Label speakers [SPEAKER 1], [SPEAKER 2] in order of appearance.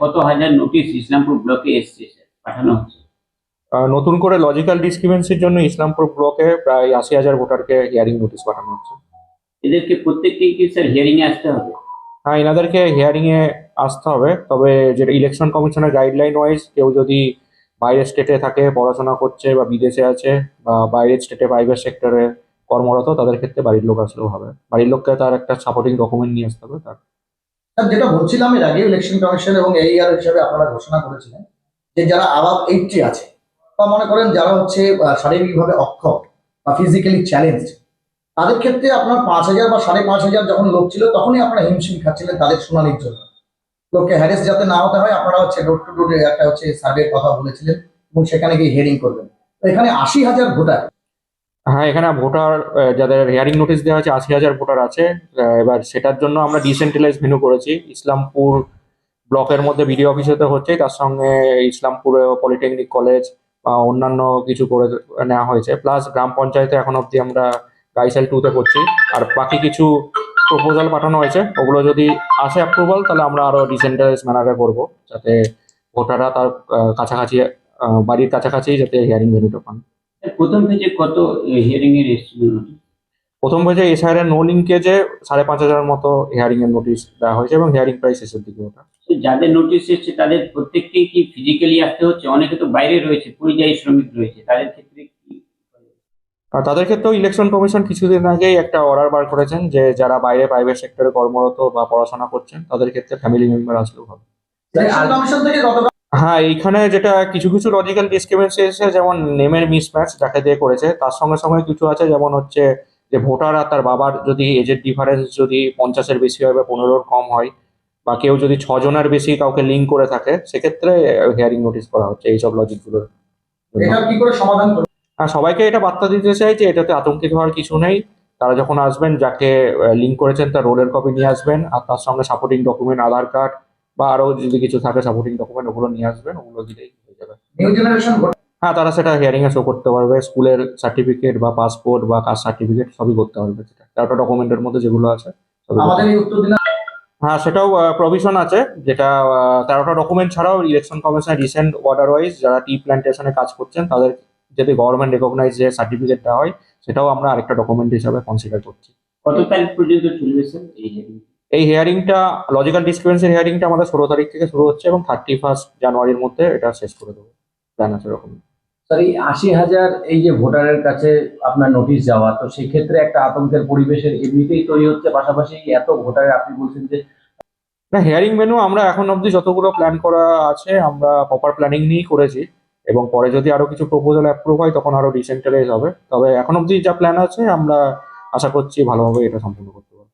[SPEAKER 1] কত হাজার নোটিশ ইসলামপুর ব্লকে এসছে স্যার, পাঠানো হচ্ছে?
[SPEAKER 2] নতুন করে লজিক্যাল ডিসক্রিপেন্সির জন্য ইসলামপুর ব্লকে প্রায় 80,000 ভোটারকে হিয়ারিং নোটিশ পাঠানো হচ্ছে।
[SPEAKER 1] এদেরকে প্রত্যেককেই কি স্যার হিয়ারিং এ আসতে হবে?
[SPEAKER 2] হ্যাঁ, এনাদেরকে হিয়ারিং এ আসতে হবে, তবে যেটা ইলেকশন কমিশনের গাইডলাইন ওয়াইজ কেউ যদি বাইরের স্টেটে থাকে, পড়াশোনা করছে বা বিদেশে আছে বা বাইরের স্টেটে প্রাইভেট সেক্টরে কর্মরত, তাদের ক্ষেত্রে বাড়ির লোক আসলেও হবে। বাড়ির লোককে তার একটা সাপোর্টিং ডকুমেন্ট নিয়ে আসতে হবে তার।
[SPEAKER 3] স্যার, যেটা বলছিলাম এর আগে ইলেকশন কমিশন এবং AER হিসাবে আপনারা ঘোষণা করেছিলেন যে যারা আবাব 80 আছে বা মনে করেন যারা হচ্ছে শারীরিকভাবে অক্ষম বা ফিজিক্যালি চ্যালেঞ্জ, তাদের ক্ষেত্রে আপনার 5,000 বা 5,500 যখন লোক ছিল তখনই আপনারা হিমশিম খাচ্ছিলেন তাদের শুনানির জন্য। লোককে হ্যারেস যাতে না হতে হয় আপনারা হচ্ছে ডোর টু ডোর একটা হচ্ছে সার্ভের কথা বলেছিলেন এবং সেখানে গিয়ে হিয়ারিং করবেন। তো এখানে 80,000 ভোটার।
[SPEAKER 2] হ্যাঁ, এখানে ভোটার যাদের হিয়ারিং নোটিশ দেওয়া হয়েছে 80,000 ভোটার আছে। এবার সেটার জন্য আমরা ডিসেন্ট্রালাইজ ভেন্যু করেছি। ইসলামপুর ব্লকের মধ্যে বিডিও অফিসে হচ্ছে, তার সঙ্গে ইসলামপুরে পলিটেকনিক কলেজ বা অন্যান্য কিছু করে নেওয়া হয়েছে। প্লাস গ্রাম পঞ্চায়েতে এখন অবধি আমরা গাইসেল 2-তে করছি। আর বাকি কিছু প্রপোজাল পাঠানো হয়েছে, ওগুলো যদি আসে অ্যাপ্রুভাল তাহলে আমরা আরো ডিসেন্ট্রালাইজ ম্যানারে করবো, যাতে ভোটাররা তার কাছাকাছি বাড়ির কাছাকাছি যাতে হিয়ারিং ভেন্যুটা পান।
[SPEAKER 1] স্যার, প্রথম পেজে কত হিয়ারিং এর এসেছিল নোটিশ?
[SPEAKER 2] প্রথম পেজে এসআইআর এর নো লিঙ্কেজে 5,500 মতো হিয়ারিং এর নোটিশ দেওয়া হয়েছে এবং হিয়ারিং প্রায় শেষের দিকে ওটা।
[SPEAKER 1] যাদের নোটিশ এসেছে তাদের প্রত্যেককেই কি ফিজিক্যালি আসতে হচ্ছে? অনেকে তো বাইরে রয়েছে, পরিযায়ী শ্রমিক রয়েছে, তাদের ক্ষেত্রে কি?
[SPEAKER 2] আর তাদের ক্ষেত্রেও ইলেকশন কমিশন কিছুদিন আগেই একটা অর্ডার বার করেছেন যে যারা বাইরে প্রাইভেট সেক্টরে কর্মরত বা পড়াশোনা করছেন তাদের ক্ষেত্রে ফ্যামিলি মেম্বার আসলেও হবে।
[SPEAKER 3] ইলেকশন কমিশন থেকে গতকাল
[SPEAKER 2] হ্যাঁ, এইখানে যেটা কিছু কিছু লজিক্যাল ডিসক্রিপেন্সি এসেছে, যেমন নেমের মিসম্যাচ যাকে দিয়ে করেছে, তার সঙ্গে সঙ্গে কিছু আছে যেমন হচ্ছে যে ভোটার আর তার বাবার যদি এজের ডিফারেন্স যদি 50-এর বেশি হয় বা 15-র কম হয়, বা কেউ যদি 6 জনের বেশি কাউকে লিঙ্ক করে থাকে, সেক্ষেত্রে হিয়ারিং নোটিশ করা হচ্ছে এইসব লজিকগুলোর জন্য।
[SPEAKER 3] এটা কি করে সমাধান করবে?
[SPEAKER 2] আর সবাইকে এটা বার্তা দিতে চাই যে এটাতে আতঙ্কিত হওয়ার কিছু নেই। তারা যখন আসবেন, যাকে লিঙ্ক করেছেন তার রোলের কপি নিয়ে আসবেন, আর তার সঙ্গে সাপোর্টিং ডকুমেন্ট আধার কার্ড বা আরো যদি কিছু থাকে সাপোর্টিং ডকুমেন্ট, ওগুলো নিয়ে আসবেন, ওগুলো দিলেই হয়ে যাবে।
[SPEAKER 3] নিউ জেনারেশন
[SPEAKER 2] হ্যাঁ, তারা সেটা হিয়ারিং এ শো করতে পারবে, স্কুলের সার্টিফিকেট বা পাসপোর্ট বা কাস্ট সার্টিফিকেট সবই করতে পারবে, সেটা 13টা ডকুমেন্টের মধ্যে যেগুলো আছে সবই করতে
[SPEAKER 3] আমাদের
[SPEAKER 2] পারবে।
[SPEAKER 3] এই উত্তর দিন।
[SPEAKER 2] হ্যাঁ, সেটাও প্রভিশন আছে, যেটা 13টা ডকুমেন্ট ছাড়াও ইলেকশন কমিশনের রিসেন্ট অর্ডার ওয়াইজ যারা টি প্ল্যান্টেশনে কাজ করছেন তাদের যদি গভর্নমেন্ট রেকগনাইজ যে সার্টিফিকেটটা হয়, সেটাও আমরা আরেকটা ডকুমেন্ট হিসাবে কনসিডার করছি।
[SPEAKER 1] কত তারিখ পর্যন্ত চলবে স্যার এই হিয়ারিং?
[SPEAKER 2] এই হিয়ারিংটা, লজিক্যাল ডিসক্রিপেন্সির হিয়ারিংটা আমাদের 16 তারিখ থেকে শুরু হচ্ছে এবং 31 জানুয়ারির মধ্যে এটা শেষ করে দেবো, প্ল্যান আছে এরকম।
[SPEAKER 4] স্যার, এই 80,000 এই যে ভোটারের কাছে আপনার নোটিশ যাওয়া, তো সেক্ষেত্রে একটা আতঙ্কের পরিবেশের এমনিতেই তৈরি হচ্ছে, পাশাপাশি এত ভোটারের আপনি বলছেন যে
[SPEAKER 2] না, হিয়ারিং মেনু আমরা এখন অবধি যতগুলো প্ল্যান করা আছে আমরা প্রপার প্ল্যানিং নিয়েই করেছি, এবং পরে যদি আরো কিছু প্রপোজাল অ্যাপ্রুভ হয় তখন আরো ডিসেন্ট্রালাইজ হবে। তবে এখন অবধি যা প্ল্যান আছে আমরা আশা করছি ভালোভাবে এটা সম্পূর্ণ করতে পারবো।